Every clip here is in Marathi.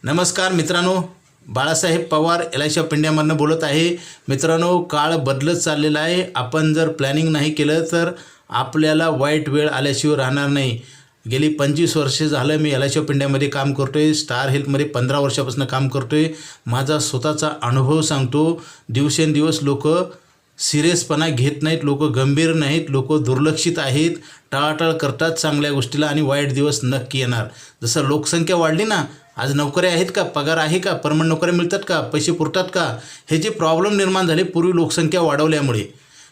नमस्कार मित्रांनो, बाळासाहेब पवार LIC ऑफ इंडियामधून बोलत आहे। मित्रांनो, काळ बदलत चाललेला आहे। आपण जर प्लॅनिंग नाही केलं तर आपल्याला वाईट वेळ आल्याशिवाय राहणार नाही। गेली 25 वर्षे झालं मी LIC ऑफ इंडियामध्ये काम करतोय। स्टार हेल्थमध्ये 15 वर्षापासून काम करतोय। माझा स्वतःचा अनुभव सांगतो। दिवसेंदिवस लोक सिरियसपणा घेत नाहीत, लोक गंभीर नाहीत, लोक दुर्लक्षित आहेत, टाळाटाळ करतात चांगल्या गोष्टीला आणि वाईट दिवस नक्की येणार। जसं लोकसंख्या वाढली ना, आज नोकऱ्या आहेत का, पगार आहे का, परमनंट नोकऱ्या मिळतात का, पैसे पुरतात का, हे जे प्रॉब्लेम निर्माण झाले पूर्वी लोकसंख्या वाढवल्यामुळे।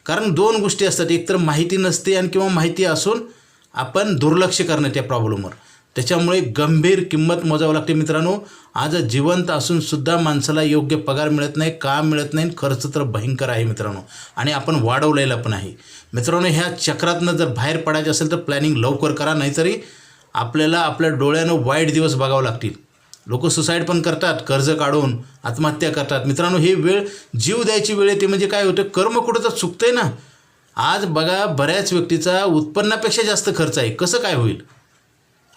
कारण दोन गोष्टी असतात, एक तर माहिती नसते आणि किंवा माहिती असून आपण दुर्लक्ष करणं त्या प्रॉब्लेमवर, त्याच्यामुळे गंभीर किंमत मोजावी लागते। मित्रांनो, आज जिवंत असून सुद्धा माणसाला योग्य पगार मिळत नाही, काम मिळत नाही, खर्च तर भयंकर आहे मित्रांनो, आणि आपण वाढवलेला पण आहे। मित्रांनो, ह्या चक्रातनं जर बाहेर पडायचं असेल तर प्लॅनिंग लवकर करा, नाहीतरी आपल्याला आपल्या डोळ्यानं वाईट दिवस बघावं लागतील। लोक सुसाईड पण करतात, कर्ज काढून आत्महत्या करतात। मित्रांनो, ही वेळ जीव द्यायची वेळ येते, म्हणजे काय होतं, कर्म कुठं तर चुकतंय ना। आज बघा, बऱ्याच व्यक्तीचा उत्पन्नापेक्षा जास्त खर्च आहे, कसं काय होईल?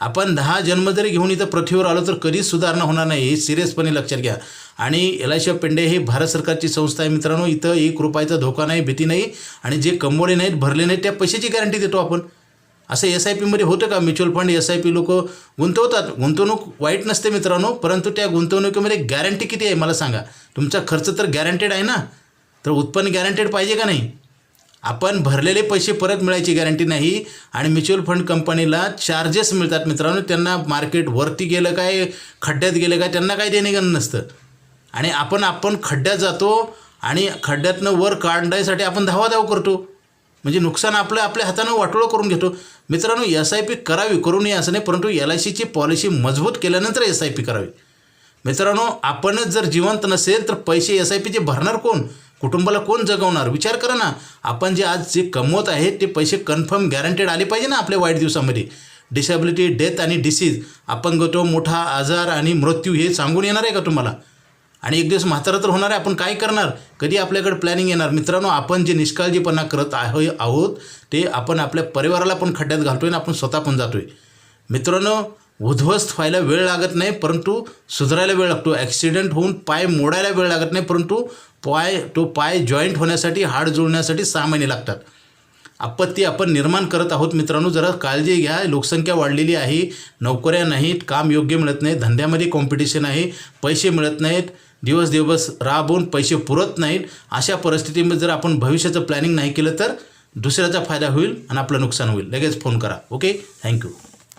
आपण 10 जन्म जरी घेऊन इथं पृथ्वीवर आलो तर कधीच सुधारणा होणार नाही, हे सिरियसपणे लक्षात घ्या। आणि LIC ऑफ इंडिया ही भारत सरकारची संस्था आहे मित्रांनो, इथं 1 रुपयाचा धोका नाही, भीती नाही, आणि जे कमवले नाहीत, भरले नाहीत, त्या पैशाची गॅरंटी देतो आपण। असं SIPमध्ये होतं का? म्युच्युअल फंड SIP लोक गुंतवतात, गुंतवणूक वाईट नसते मित्रांनो, परंतु त्या गुंतवणुकीमध्ये गॅरंटी किती आहे मला सांगा? तुमचा खर्च तर गॅरंटेड आहे ना, तर उत्पन्न गॅरंटेड पाहिजे का नाही? आपण भरलेले पैसे परत मिळायची गॅरंटी नाही, आणि म्युच्युअल फंड कंपनीला चार्जेस मिळतात मित्रांनो, त्यांना मार्केट वरती गेलं काय, खड्ड्यात गेलं काय, त्यांना काही देणेघेणं नसतं। आणि आपण खड्ड्यात जातो आणि खड्ड्यातनं वर काढण्यासाठी आपण धावाधाव करतो, म्हणजे नुकसान आपल्या हातानं वाटोळं करून घेतो। मित्रांनो, SIP करावी, करू नये असं नाही, परंतु LICची पॉलिसी मजबूत केल्यानंतर SIP करावी। मित्रांनो, आपणच जर जिवंत नसेल तर पैसे SIPचे भरणार कोण? कुटुंबाला कोण जगवणार? विचार करा ना, आपण जे आज जे कमवत आहेत ते पैसे कन्फर्म गॅरंटेड आले पाहिजे ना आपल्या वाईट दिवसामध्ये। डिसेबिलिटी, डेथ आणि डिसीज, अपंगत्व, मोठा आजार आणि मृत्यू हे सांगून येणार आहे का तुम्हाला? आणि एक दिवस म्हातारं तर होणार आहे, आपण काय करणार? कधी आपल्याकडे प्लॅनिंग येणार? मित्रांनो, आपण जे निष्काळजीपणा करत आहोत ते आपण आपल्या परिवाराला पण खड्ड्यात घालतोय आणि आपण स्वतः पण जातोय। मित्रांनो, उद्ध्वस्त व्हायला वेळ लागत नाही, परंतु सुधारायला वेळ लागतो। ॲक्सिडेंट होऊन पाय मोडायला वेळ लागत नाही, परंतु पाय जॉईंट होण्यासाठी, हाड जुळण्यासाठी 6 महिने लागतात। आपत्ती आपण निर्माण करत आहोत मित्रांनो, जरा काळजी घ्या। लोकसंख्या वाढलेली आहे, नोकऱ्या नाहीत, काम योग्य मिळत नाही, धंद्यामध्ये कॉम्पिटिशन आहे, पैसे मिळत नाहीत, दिवस राबून पैसे पुरत नाहीत। अशा परिस्थितीमध्ये जर आपण भविष्याचं प्लॅनिंग नाही केलं तर दुसऱ्याचा फायदा होईल आणि आपलं नुकसान होईल। लगेच फोन करा। Okay, thank you.